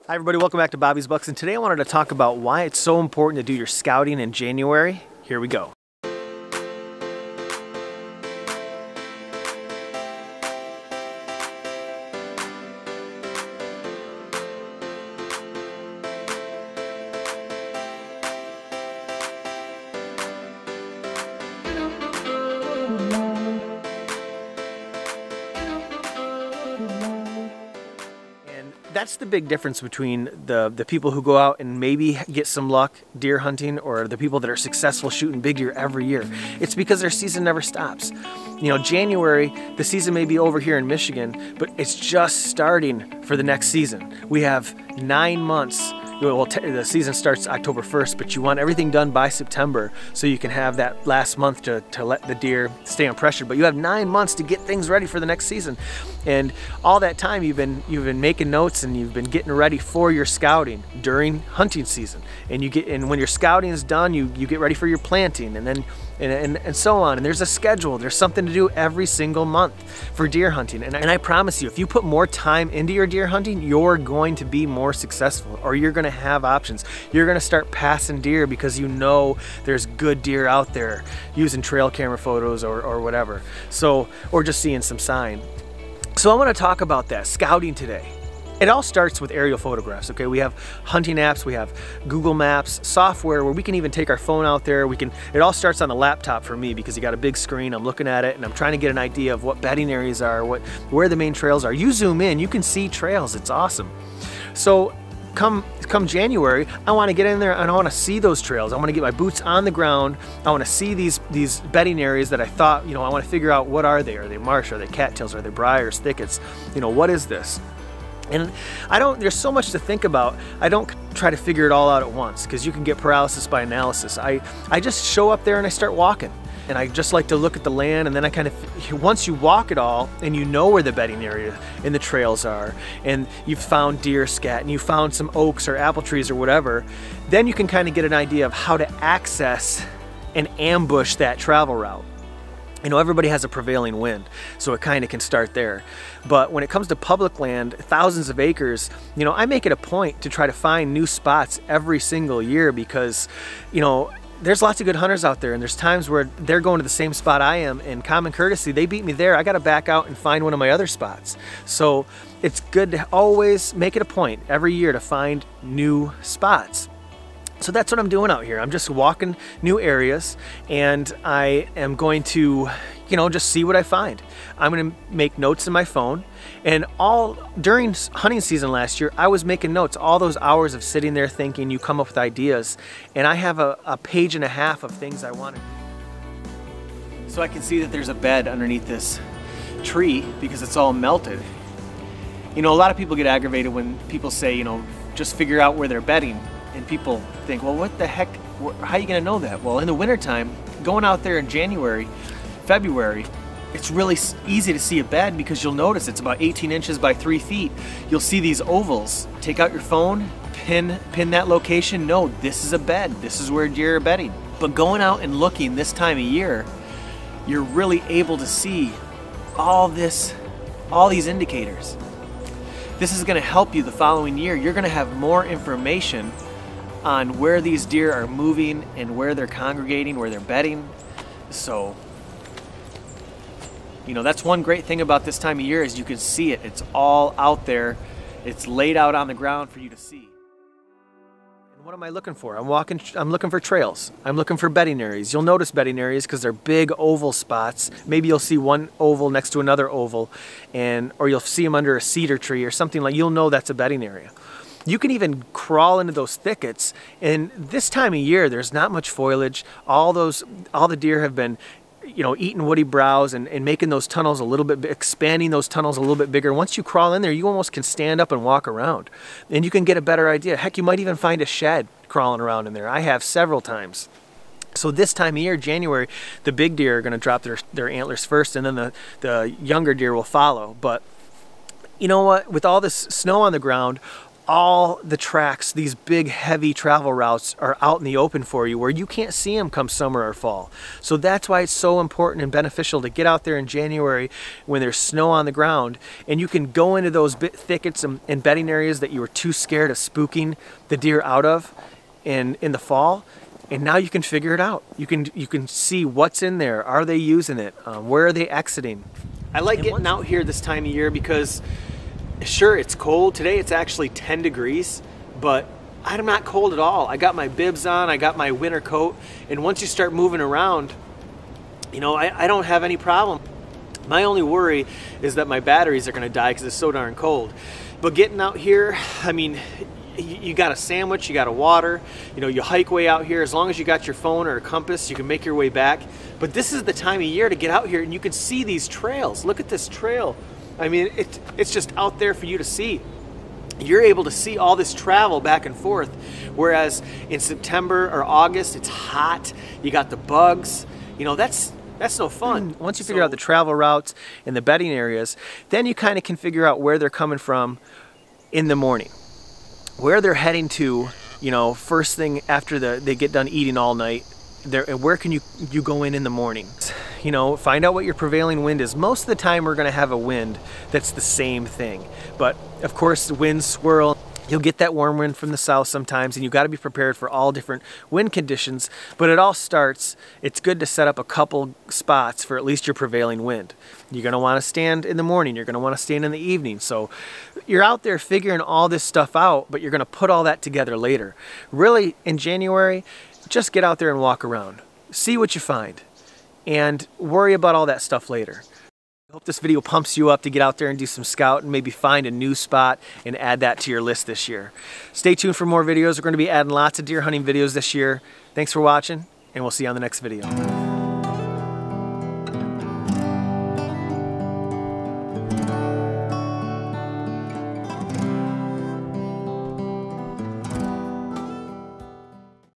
Hi everybody, welcome back to Bobby's Bucks, and today I wanted to talk about why it's so important to do your scouting in January. Here we go. That's the big difference between the people who go out and maybe get some luck deer hunting or the people that are successful shooting big deer every year. It's because their season never stops. You know, January, the season may be over here in Michigan, but it's just starting for the next season. We have 9 months. Well, the season starts October 1st, but you want everything done by September so you can have that last month to let the deer stay unpressured. But you have 9 months to get things ready for the next season. And all that time you've been making notes and you've been getting ready for your scouting during hunting season. And when your scouting is done, you get ready for your planting and so on. And there's a schedule. There's something to do every single month for deer hunting. And I promise you, if you put more time into your deer hunting, you're going to be more successful, or you're going to have options. You're going to start passing deer because you know there's good deer out there using trail camera photos or whatever. So, or just seeing some sign. So I want to talk about that, scouting today. It all starts with aerial photographs, okay? We have hunting apps, we have Google Maps, software where we can even take our phone out there. It all starts on the laptop for me because you got a big screen, I'm looking at it and I'm trying to get an idea of what bedding areas are, where the main trails are. You zoom in, you can see trails, it's awesome. So come January, I want to get in there and I want to see those trails. I want to get my boots on the ground. I want to see these bedding areas that I thought, you know, I want to figure out what are they? Are they marsh? Are they cattails? Are they briars, thickets? You know, what is this? And there's so much to think about. I don't try to figure it all out at once because you can get paralysis by analysis. I just show up there and I start walking. And I just like to look at the land, and then I kind of, once you walk it all and you know where the bedding area and the trails are, and you've found deer scat and you found some oaks or apple trees or whatever, then you can kind of get an idea of how to access and ambush that travel route. You know, everybody has a prevailing wind, so it kind of can start there. But when it comes to public land, thousands of acres, you know, I make it a point to try to find new spots every single year because, you know, there's lots of good hunters out there, and there's times where they're going to the same spot I am, and common courtesy, they beat me there. I got to back out and find one of my other spots. So it's good to always make it a point every year to find new spots. So that's what I'm doing out here. I'm just walking new areas, and I am going to, you know, just see what I find. I'm going to make notes in my phone, and during hunting season last year, I was making notes. All those hours of sitting there thinking, you come up with ideas, and I have a page and a half of things I want to do. So I can see that there's a bed underneath this tree because it's all melted. You know, a lot of people get aggravated when people say, you know, just figure out where they're bedding. And people think, well, what the heck, how are you going to know that? Well, in the wintertime, going out there in January, February, it's really easy to see a bed because you'll notice it's about 18 inches by 3 feet. You'll see these ovals. Take out your phone, pin that location. No, this is a bed. This is where deer are bedding. But going out and looking this time of year, you're really able to see all these indicators. This is going to help you the following year. You're going to have more information on where these deer are moving and where they're congregating, where they're bedding. So, you know, that's one great thing about this time of year is you can see it. It's all out there. It's laid out on the ground for you to see. And what am I looking for? I'm looking for trails. I'm looking for bedding areas. You'll notice bedding areas because they're big oval spots. Maybe you'll see one oval next to another oval, or you'll see them under a cedar tree or something like. You'll know that's a bedding area. You can even crawl into those thickets, and this time of year there's not much foliage. All the deer have been, you know, eating woody browse and making those tunnels a little bit, expanding those tunnels a little bit bigger. Once you crawl in there, you almost can stand up and walk around, and you can get a better idea. Heck, you might even find a shed crawling around in there. I have several times. So this time of year, January, the big deer are going to drop their antlers first, and then the younger deer will follow. But you know what? With all this snow on the ground, all the tracks, these big heavy travel routes, are out in the open for you where you can't see them come summer or fall. So that's why it's so important and beneficial to get out there in January when there's snow on the ground, and you can go into those thickets and bedding areas that you were too scared of spooking the deer out of in the fall. And now you can figure it out. You can see what's in there. Are they using it? Where are they exiting? I like getting out here this time of year because sure, it's cold. Today it's actually 10 degrees, but I'm not cold at all. I got my bibs on, I got my winter coat, and once you start moving around, you know, I don't have any problem. My only worry is that my batteries are gonna die because it's so darn cold. But getting out here, I mean, you got a sandwich, you got a water, you know, you hike way out here. As long as you got your phone or a compass, you can make your way back. But this is the time of year to get out here and you can see these trails. Look at this trail. I mean, it's just out there for you to see. You're able to see all this travel back and forth, whereas in September or August, it's hot, you got the bugs, you know, that's no fun. Once you figure out the travel routes and the bedding areas, then you kind of can figure out where they're coming from in the morning, where they're heading to, you know, first thing after they get done eating all night. Where can you go in the morning? You know, find out what your prevailing wind is. Most of the time we're gonna have a wind that's the same thing. But of course the winds swirl. You'll get that warm wind from the south sometimes, and you gotta be prepared for all different wind conditions. But it all starts, it's good to set up a couple spots for at least your prevailing wind. You're gonna wanna stand in the morning, you're gonna wanna stand in the evening. So you're out there figuring all this stuff out, but you're gonna put all that together later. Really, in January, just get out there and walk around. See what you find, and worry about all that stuff later. I hope this video pumps you up to get out there and do some scout and maybe find a new spot and add that to your list this year. Stay tuned for more videos. We're going to be adding lots of deer hunting videos this year. Thanks for watching, and we'll see you on the next video.